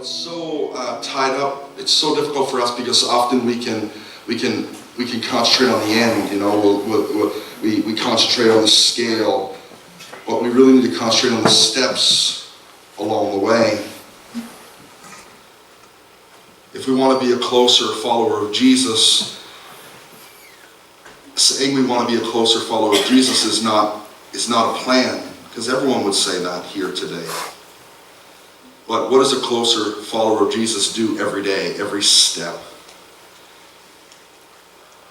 it's so tied up. It's so difficult for us because often we can concentrate on the end. You know, we concentrate on the scale, but we really need to concentrate on the steps along the way. If we want to be a closer follower of Jesus, saying we want to be a closer follower of Jesus is not a plan, because everyone would say that here today. But what does a closer follower of Jesus do every day, every step?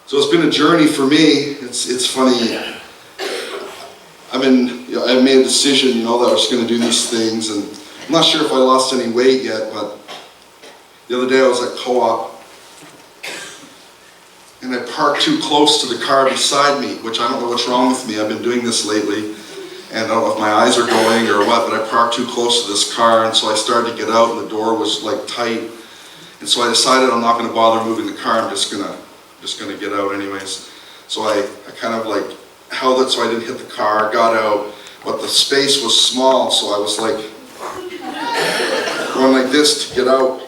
So it's been a journey for me. It's funny. I made a decision, that I was going to do these things, and I'm not sure if I lost any weight yet, but the other day I was at Co-op, and I parked too close to the car beside me, which I don't know what's wrong with me. I've been doing this lately, and I don't know if my eyes are going or what, but I parked too close to this car, and so I started to get out, and the door was like tight, and so I decided I'm not going to bother moving the car. I'm just gonna get out anyways. So I kind of like held it so I didn't hit the car, got out, but the space was small, so I was like going like this to get out.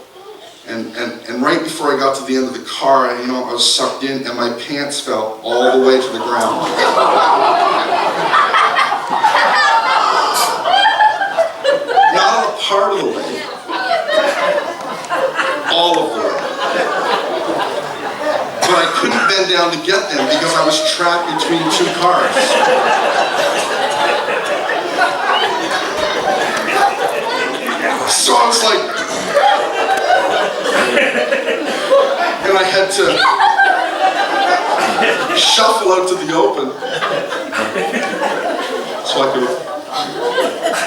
And right before I got to the end of the car, I was sucked in, and my pants fell all the way to the ground. Not a part of the way, all of the way. But I couldn't bend down to get them because I was trapped between two cars. So I was like, and I had to shuffle out to the open so I could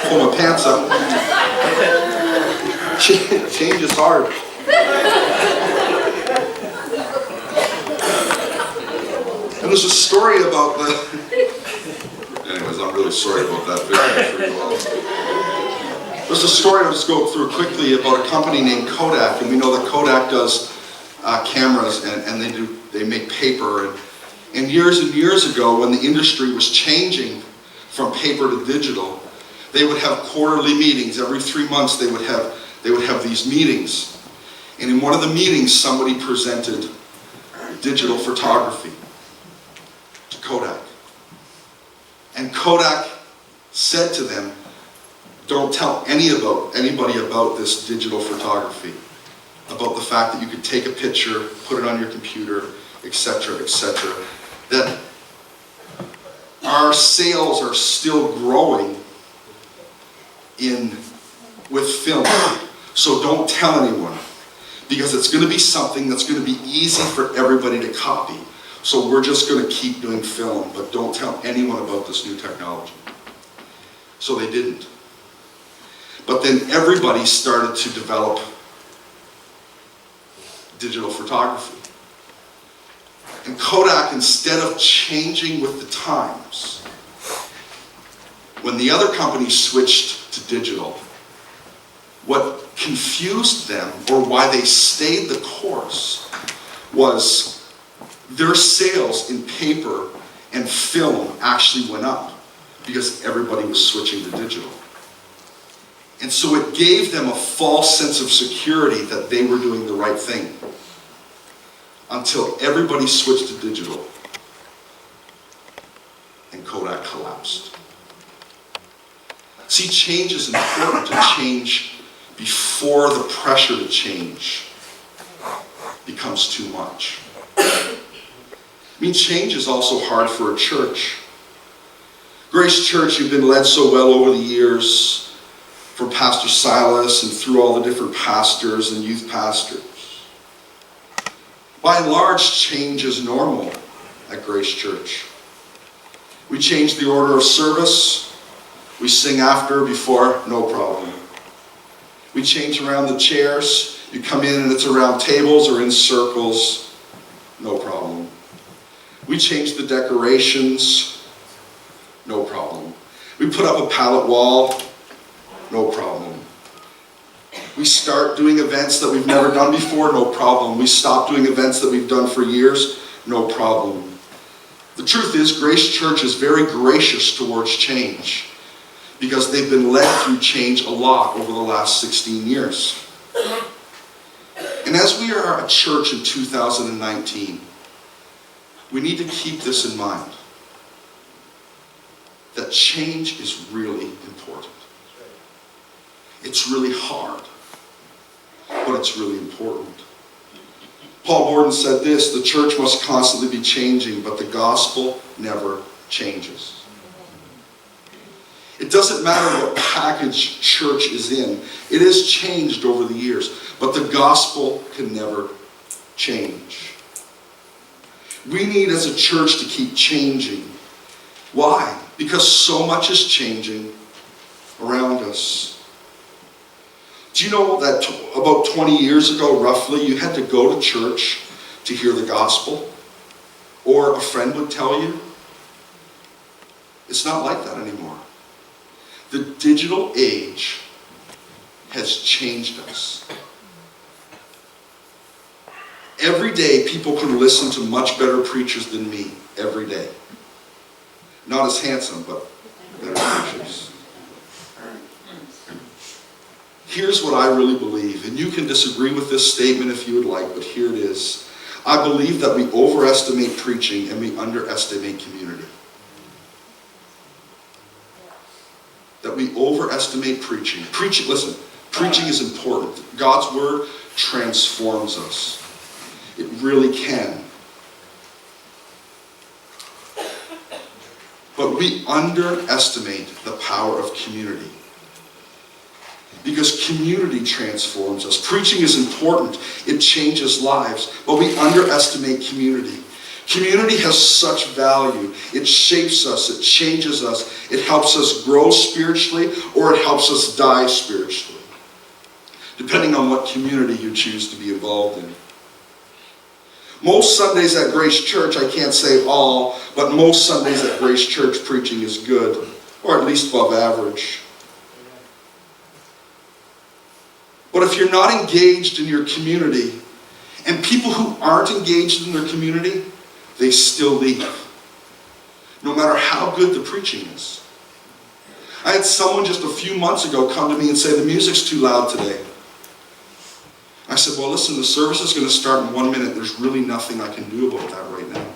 pull my pants up. Change is hard. And there's a story about anyways, I'm really sorry about that video. There's a story I'll just go through quickly about a company named Kodak, and we know that Kodak does cameras, and they make paper. And years ago, when the industry was changing from paper to digital, they would have quarterly meetings. Every 3 months they would have these meetings. And in one of the meetings, somebody presented digital photography to Kodak. And Kodak said to them, don't tell anybody about this digital photography, about the fact that you could take a picture, put it on your computer, etc., etc. That our sales are still growing with film. So don't tell anyone, because it's going to be something that's going to be easy for everybody to copy. So we're just going to keep doing film, but don't tell anyone about this new technology. So they didn't. But then everybody started to develop digital photography. And Kodak, instead of changing with the times, when the other companies switched to digital, what confused them, or why they stayed the course, was their sales in paper and film actually went up because everybody was switching to digital. And so it gave them a false sense of security that they were doing the right thing, until everybody switched to digital and Kodak collapsed. See, change is important, to change before the pressure to change becomes too much. Change is also hard for a church. Grace Church, you've been led so well over the years, from Pastor Silas and through all the different pastors and youth pastors. By and large, change is normal at Grace Church. We change the order of service. We sing after, before, no problem. We change around the chairs. You come in and it's around tables or in circles, no problem. We change the decorations, no problem. We put up a pallet wall, no problem. We start doing events that we've never done before, no problem. We stop doing events that we've done for years, no problem. The truth is, Grace Church is very gracious towards change, because they've been led through change a lot over the last 16 years. And as we are a church in 2019, we need to keep this in mind, that change is really important. It's really hard, but it's really important. Paul Borden said this: the church must constantly be changing, but the gospel never changes. It doesn't matter what package church is in. It has changed over the years, but the gospel can never change. We need as a church to keep changing. Why? Because so much is changing around us. Do you know that about 20 years ago, roughly, you had to go to church to hear the gospel? Or a friend would tell you? It's not like that anymore. The digital age has changed us. Every day, people can listen to much better preachers than me. Every day. Not as handsome, but better preachers. Here's what I really believe, and you can disagree with this statement if you would like, but here it is. I believe that we overestimate preaching and we underestimate community. That we overestimate preaching. Listen, preaching is important. God's word transforms us. It really can. But we underestimate the power of community. Because community transforms us. Preaching is important. It changes lives. But we underestimate community. Community has such value. It shapes us. It changes us. It helps us grow spiritually, or it helps us die spiritually. Depending on what community you choose to be involved in. Most Sundays at Grace Church, I can't say all, but most Sundays at Grace Church preaching is good, or at least above average. But if you're not engaged in your community, and people who aren't engaged in their community, they still leave. No matter how good the preaching is. I had someone just a few months ago come to me and say, the music's too loud today. I said, well, listen, the service is going to start in 1 minute. There's really nothing I can do about that right now.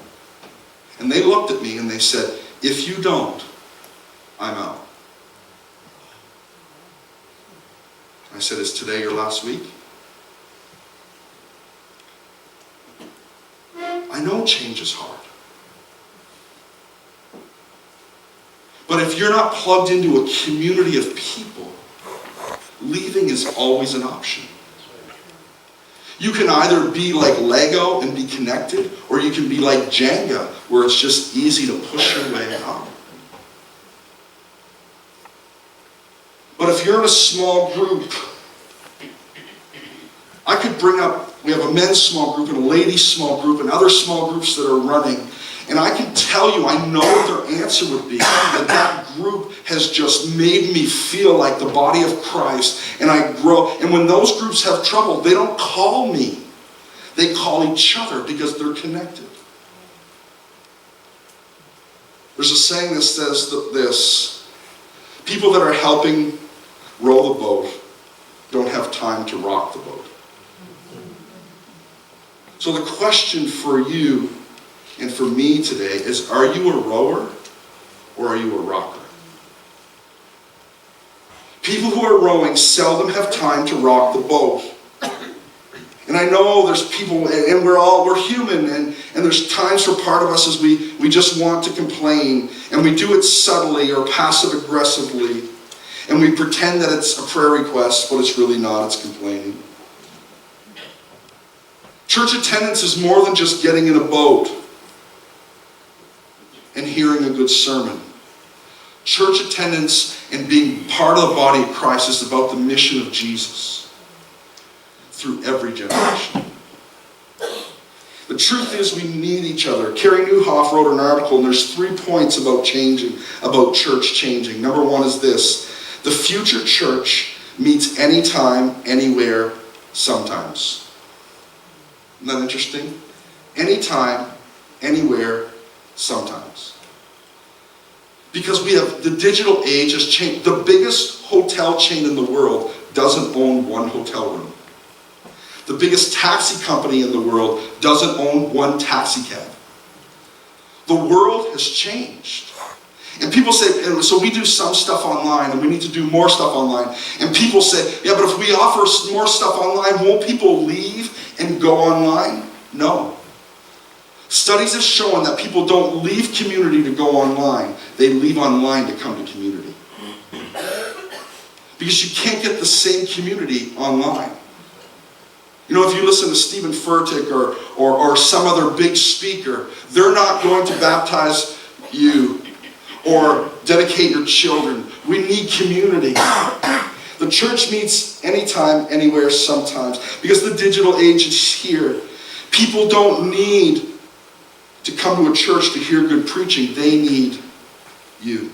And they looked at me and they said, if you don't, I'm out. I said, is today your last week? I know change is hard. But if you're not plugged into a community of people, leaving is always an option. You can either be like Lego and be connected, or you can be like Jenga, where it's just easy to push your way out. But if you're in a small group, I could bring up, we have a men's small group and a ladies' small group and other small groups that are running, and I can tell you, I know what their answer would be, that group has just made me feel like the body of Christ, and I grow. And when those groups have trouble, they don't call me. They call each other because they're connected. There's a saying that says this: people that are helping row the boat don't have time to rock the boat. So the question for you and for me today is, are you a rower or are you a rocker? People who are rowing seldom have time to rock the boat. And I know there's people, and we're human, and there's times for part of us as we just want to complain, and we do it subtly or passive aggressively, and we pretend that it's a prayer request, but it's really not, it's complaining. Church attendance is more than just getting in a boat and hearing a good sermon. Church attendance and being part of the body of Christ is about the mission of Jesus through every generation. The truth is, we need each other. Carrie Newhoff wrote an article, and there's 3 points about changing, about church changing. Number 1 is this: the future church meets anytime, anywhere, sometimes. Isn't that interesting? Anytime, anywhere, sometimes. Because we have, the digital age has changed. The biggest hotel chain in the world doesn't own one hotel room. The biggest taxi company in the world doesn't own one taxi cab. The world has changed. And people say, and so we do some stuff online and we need to do more stuff online. And people say, yeah, but if we offer more stuff online, won't people leave and go online? No. Studies have shown that people don't leave community to go online. They leave online to come to community. Because you can't get the same community online. You know, if you listen to Stephen Furtick or some other big speaker, they're not going to baptize you or dedicate your children. We need community. The church meets anytime, anywhere, sometimes. Because the digital age is here. People don't need to come to a church to hear good preaching. They need you.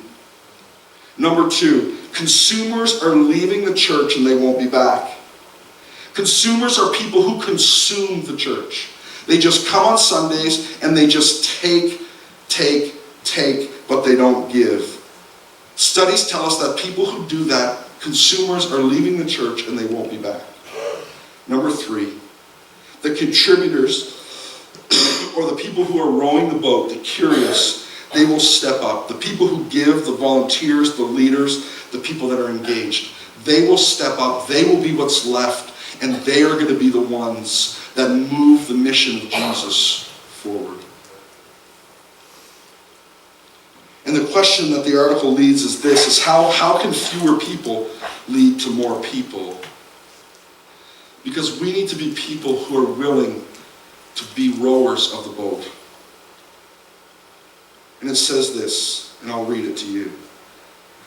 Number 2, consumers are leaving the church and they won't be back. Consumers are people who consume the church. They just come on Sundays and they just take, but they don't give. Studies tell us that people who do that, consumers, are leaving the church and they won't be back. Number 3, the contributors or the people who are rowing the boat, the curious, they will step up. The people who give, the volunteers, the leaders, the people that are engaged, they will step up. They will be what's left. And they are going to be the ones that move the mission of Jesus forward. And the question that the article leads is this, is how can fewer people lead to more people? Because we need to be people who are willing to be rowers of the boat. And it says this, and I'll read it to you.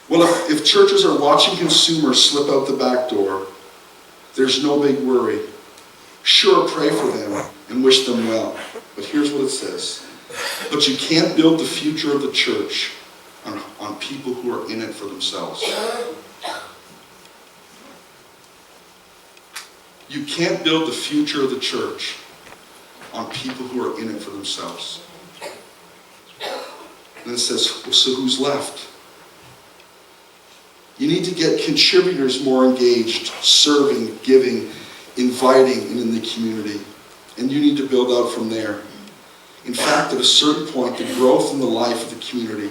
Well, if churches are watching consumers slip out the back door, there's no big worry. Sure, pray for them and wish them well. But here's what it says. But you can't build the future of the church on people who are in it for themselves. You can't build the future of the church on people who are in it for themselves. And it says, well, so who's left? You need to get contributors more engaged, serving, giving, inviting, and in the community. And you need to build out from there. In fact, at a certain point, the growth in the life of the community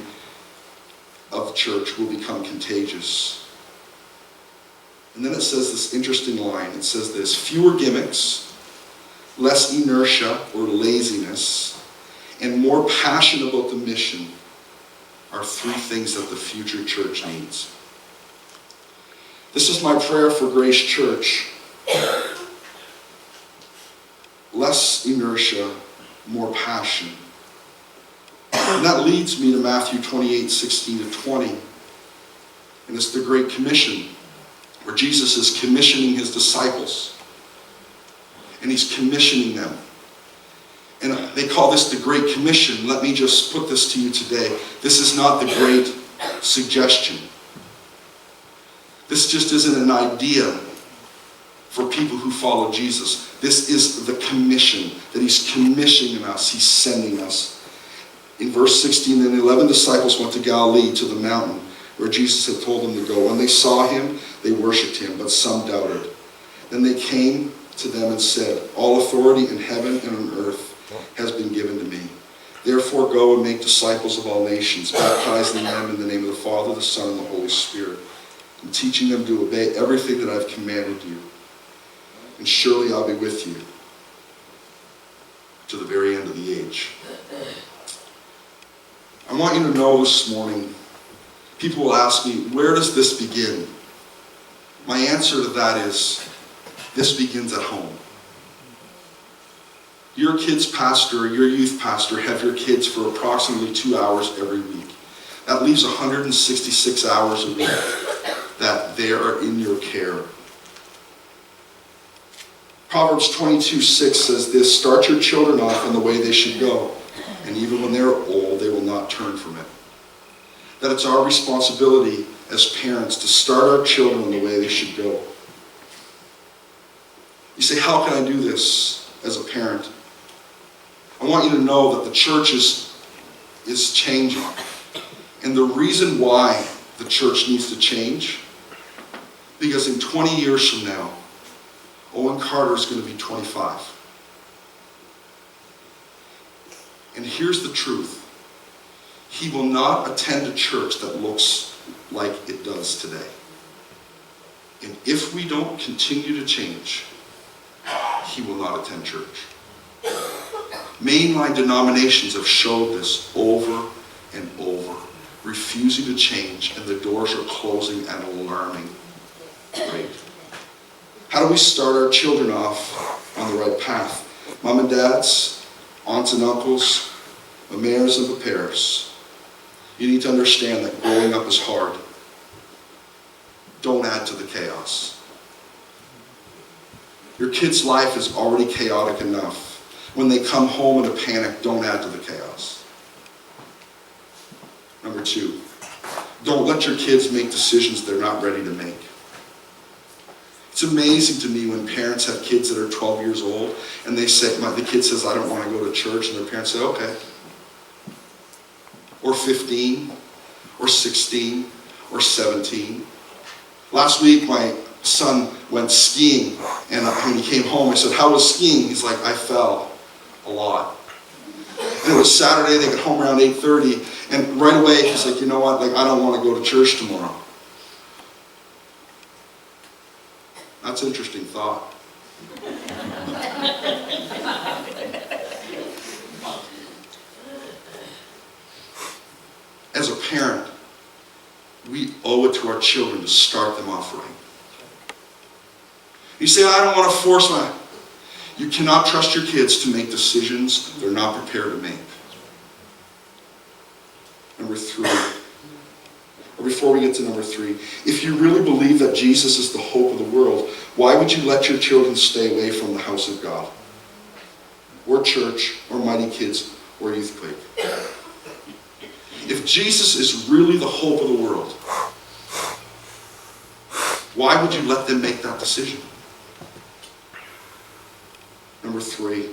of the church will become contagious. And then it says this interesting line. It says this, fewer gimmicks, less inertia or laziness, and more passion about the mission are 3 things that the future church needs. This is my prayer for Grace Church. Less inertia, more passion. And that leads me to Matthew 28:16-20. And it's the Great Commission, where Jesus is commissioning his disciples. And he's commissioning them. And they call this the Great Commission. Let me just put this to you today. This is not the Great Suggestion. This just isn't an idea for people who follow Jesus. This is the commission, that he's commissioning us, he's sending us. In verse 16, then the 11 disciples went to Galilee, to the mountain where Jesus had told them to go. When they saw him, they worshipped him, but some doubted. Then they came to them and said, all authority in heaven and on earth has been given to me. Therefore go and make disciples of all nations, baptizing them in the name of the Father, the Son, and the Holy Spirit, and teaching them to obey everything that I've commanded you. And surely I'll be with you to the very end of the age. I want you to know this morning, people will ask me, where does this begin? My answer to that is, this begins at home. Your kids' pastor, your youth pastor, have your kids for approximately 2 hours every week. That leaves 166 hours a week that they are in your care. Proverbs 22:6 says this, start your children off in the way they should go, and even when they're old, they will not turn from it. That it's our responsibility as parents to start our children in the way they should go. You say, how can I do this as a parent? I want you to know that the church is changing. And the reason why the church needs to change, because in 20 years from now, Owen Carter is going to be 25. And here's the truth. He will not attend a church that looks like it does today. And if we don't continue to change, he will not attend church. Mainline denominations have showed this over and over, refusing to change, and the doors are closing at an alarming rate. How do we start our children off on the right path? Mom and dads, aunts and uncles, mayors and papas, you need to understand that growing up is hard. Don't add to the chaos. Your kid's life is already chaotic enough. When they come home in a panic, don't add to the chaos. Number 2, don't let your kids make decisions they're not ready to make. It's amazing to me when parents have kids that are 12 years old and they say, the kid says, I don't want to go to church, and their parents say, okay. Or 15, or 16, or 17. Last week, my son went skiing, and when he came home, I said, how was skiing? He's like, I fell a lot. And it was Saturday, they got home around 8:30, and right away, he's like, you know what, I don't want to go to church tomorrow. That's an interesting thought. As a parent, we owe it to our children to start them off right. You say, I don't want to force my... You cannot trust your kids to make decisions they're not prepared to make. Number 3. Or before we get to number 3, if you really believe that Jesus is the hope of the world, why would you let your children stay away from the house of God? Or church, or Mighty Kids, or Youth Quake? If Jesus is really the hope of the world, why would you let them make that decision? Number 3,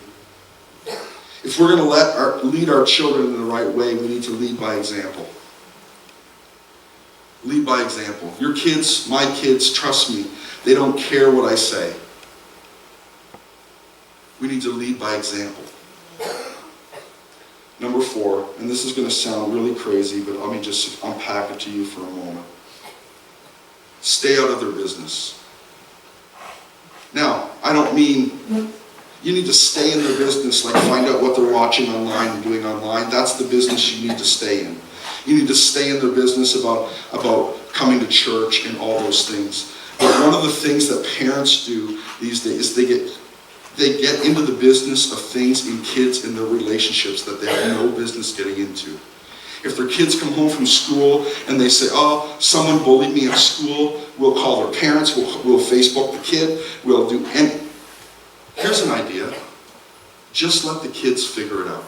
if we're going to lead our children in the right way, we need to lead by example. Lead by example. Your kids, my kids, trust me, they don't care what I say. We need to lead by example. Number 4, and this is going to sound really crazy, but let me just unpack it to you for a moment. Stay out of their business. Now, I don't mean you need to stay in their business, like find out what they're watching online and doing online. That's the business you need to stay in. You need to stay in their business about coming to church and all those things. But one of the things that parents do these days is they get into the business of things in kids and their relationships that they have no business getting into. If their kids come home from school and they say, oh, someone bullied me at school, we'll call their parents, we'll Facebook the kid, we'll do any... Here's an idea. Just let the kids figure it out.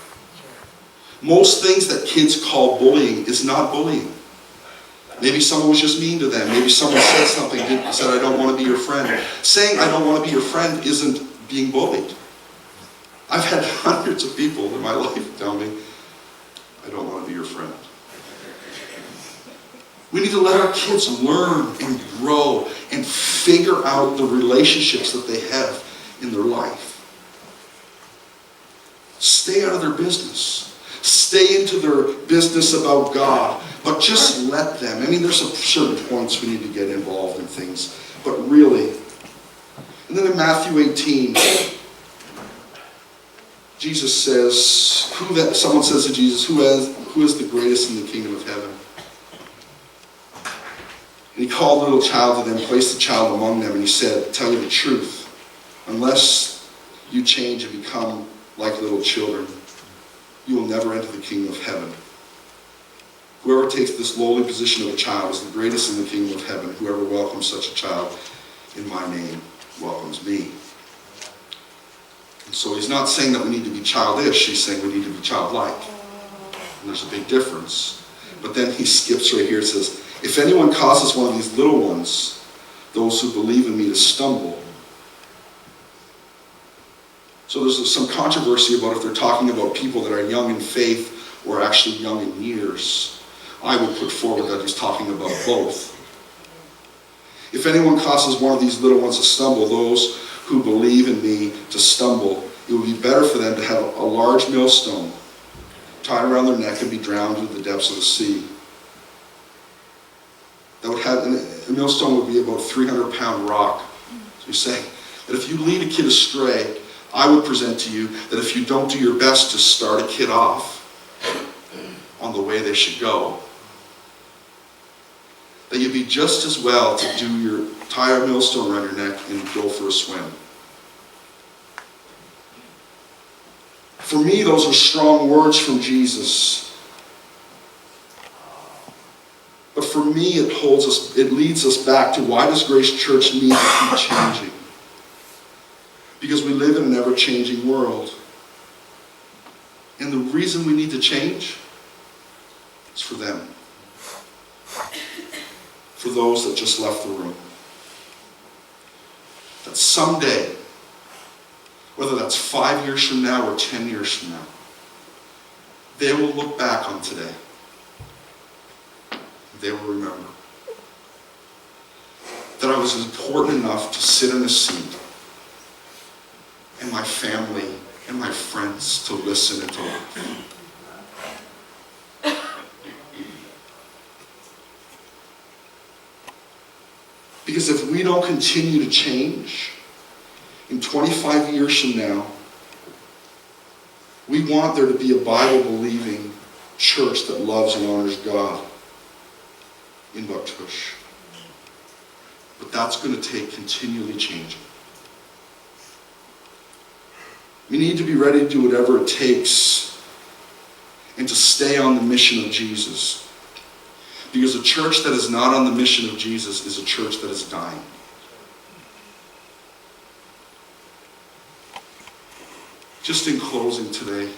Most things that kids call bullying is not bullying. Maybe someone was just mean to them. Maybe someone said something, said, I don't want to be your friend. Saying, I don't want to be your friend isn't being bullied. I've had hundreds of people in my life tell me, I don't want to be your friend. We need to let our kids learn and grow and figure out the relationships that they have in their life. Stay out of their business. Stay into their business about God, but just let them. I mean, there's some certain points we need to get involved in things, but really. And then in Matthew 18, Jesus says, someone says to Jesus, who is the greatest in the kingdom of heaven? And he called a little child to them, placed the child among them, and he said, tell you the truth. Unless you change and become like little children, you will never enter the kingdom of heaven. Whoever takes this lowly position of a child is the greatest in the kingdom of heaven. Whoever welcomes such a child in my name welcomes me. And so he's not saying that we need to be childish. He's saying we need to be childlike. And there's a big difference. But then he skips right here and says, if anyone causes one of these little ones, those who believe in me, to stumble. So there's some controversy about if they're talking about people that are young in faith or actually young in years. I would put forward that he's talking about both. If anyone causes one of these little ones to stumble, those who believe in me to stumble. It would be better for them to have a large millstone tied around their neck and be drowned into the depths of the sea. That would have, a millstone would be about a 300-pound rock. So you say that if you lead a kid astray, I would present to you that if you don't do your best to start a kid off on the way they should go, that you'd be just as well to tie a millstone around your neck and go for a swim. For me, those are strong words from Jesus. But for me, it leads us back to, why does Grace Church need to keep changing? Because we live in an ever-changing world. And the reason we need to change is for them. For those that just left the room. That someday, whether that's 5 years from now or 10 years from now, they will look back on today. They will remember that I was important enough to sit in a seat, and my family and my friends to listen and to laugh. Because if we don't continue to change, in 25 years from now, we want there to be a Bible-believing church that loves and honors God in Bouctouche. But that's going to take continually changing. We need to be ready to do whatever it takes and to stay on the mission of Jesus. Because a church that is not on the mission of Jesus is a church that is dying. Just in closing today,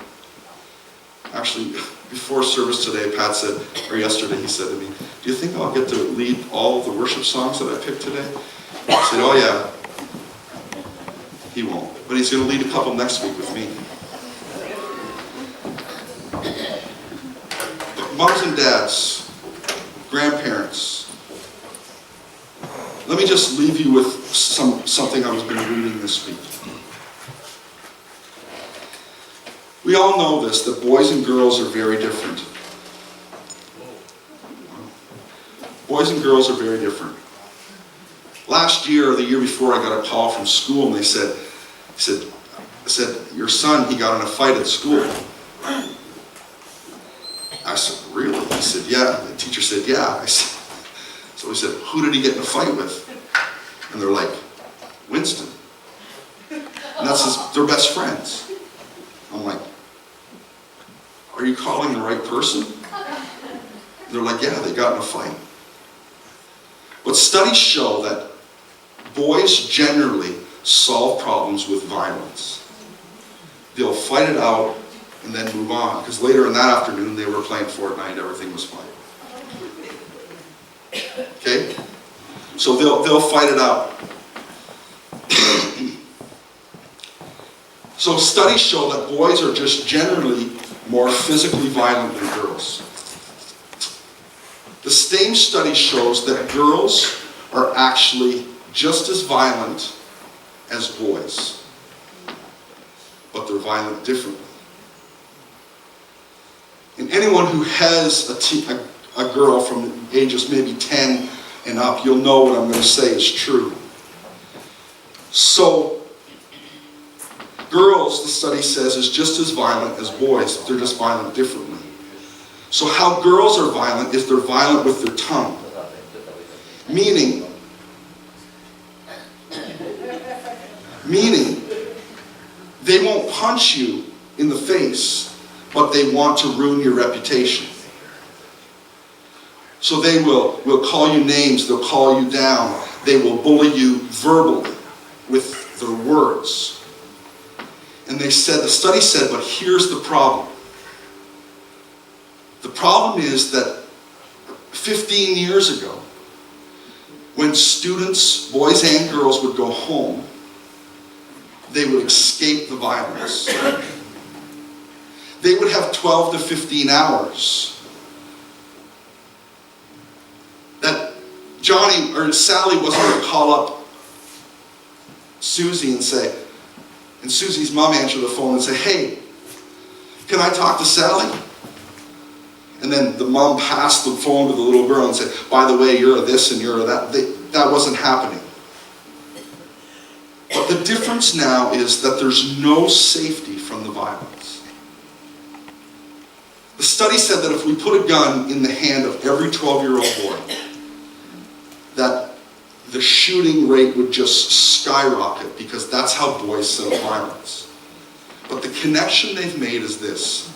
actually, before service today, Pat said, or yesterday, he said to me, do you think I'll get to lead all of the worship songs that I picked today? I said, oh yeah. He won't, but he's going to lead a couple next week with me. But moms and dads, grandparents, let me just leave you with something I was been reading this week. We all know this, that boys and girls are very different. Boys and girls are very different. Last year or the year before, I got a call from school, and they said, your son, he got in a fight at school. I said, really? He said, yeah. The teacher said, yeah. So he said, who did he get in a fight with? And they're like, Winston. And that's their best friends. I'm like, are you calling the right person? And they're like, yeah, they got in a fight. But studies show that boys generally solve problems with violence. They'll fight it out and then move on. Because later in that afternoon, they were playing Fortnite, everything was fine. Okay? So they'll fight it out. So studies show that boys are just generally more physically violent than girls. The same study shows that girls are actually just as violent as boys, but they're violent differently. And anyone who has a girl from ages maybe 10 and up, you'll know what I'm going to say is true. So, girls, the study says, is just as violent as boys. They're just violent differently. So how girls are violent is they're violent with their tongue. Meaning, they won't punch you in the face, but they want to ruin your reputation. So they will call you names, they'll call you down, they will bully you verbally with their words. And the study said, but here's the problem. The problem is that 15 years ago, when students, boys and girls, would go home, they would escape the violence. They would have 12 to 15 hours that Johnny or Sally wasn't going to call up Susie and Susie's mom answered the phone and say, "Hey, can I talk to Sally?" And then the mom passed the phone to the little girl and said, "By the way, you're a this and you're a that." That wasn't happening. But the difference now is that there's no safety from the violence. The study said that if we put a gun in the hand of every 12-year-old boy, that the shooting rate would just skyrocket, because that's how boys settle violence. But the connection they've made is this,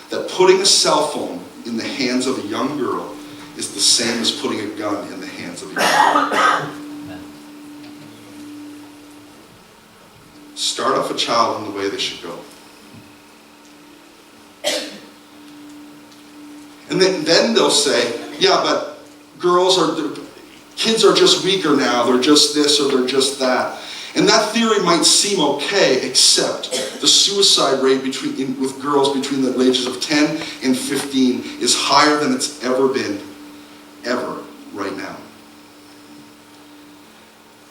that putting a cell phone in the hands of a young girl is the same as putting a gun in the hands of a young girl. Start off a child in the way they should go. And then they'll say, "Yeah, but kids are just weaker now, they're just this or they're just that." And that theory might seem okay, except the suicide rate with girls between the ages of 10 and 15 is higher than it's ever been, ever, right now.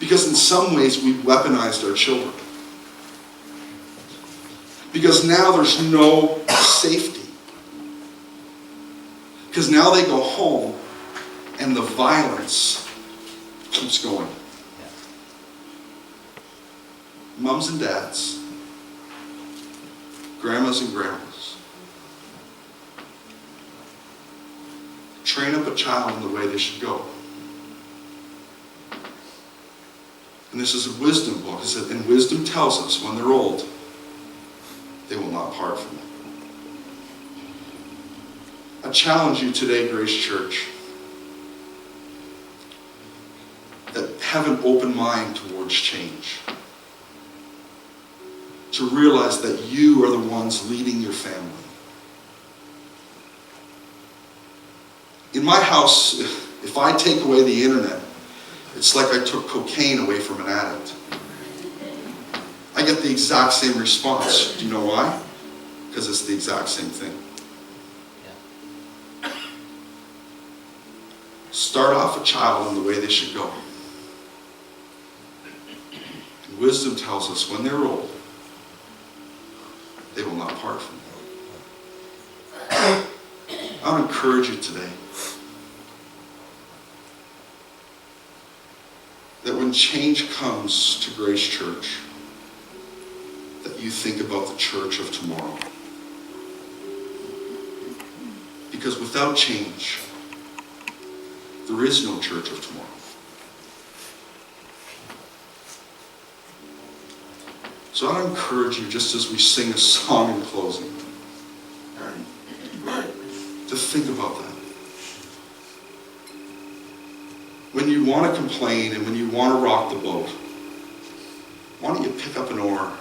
Because in some ways we've weaponized our children. Because now there's no safety. Because now they go home and the violence keeps going. Mums and dads, grandmas and grandpas, train up a child in the way they should go. And this is a wisdom book. It said, and wisdom tells us when they're old, they will not part from it. I challenge you today, Grace Church, that have an open mind towards change. To realize that you are the ones leading your family. In my house, if I take away the internet, it's like I took cocaine away from an addict. I get the exact same response. Do you know why? Because it's the exact same thing. Start off a child in the way they should go. And wisdom tells us when they're old, they will not part from it. I would encourage you today that when change comes to Grace Church, that you think about the church of tomorrow. Because without change, there is no church of tomorrow. So I encourage you, just as we sing a song in closing, to think about that. When you want to complain and when you want to rock the boat, why don't you pick up an oar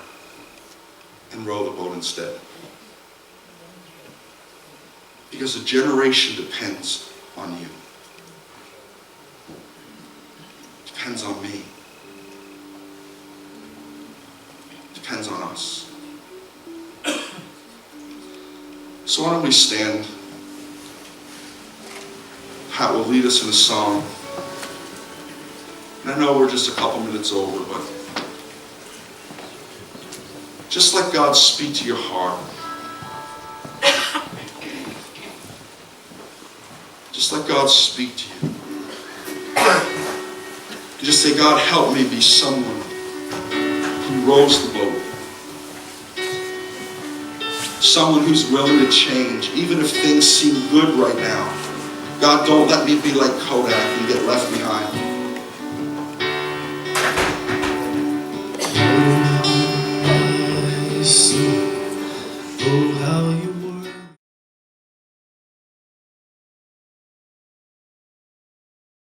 and row the boat instead? Because a generation depends on you. Depends on me. Depends on us. So why don't we stand? Pat will lead us in a song. And I know we're just a couple minutes over, but just let God speak to your heart. Just let God speak to you. You just say, God, help me be someone who rows the boat. Someone who's willing to change, even if things seem good right now. God, don't let me be like Kodak and get left behind.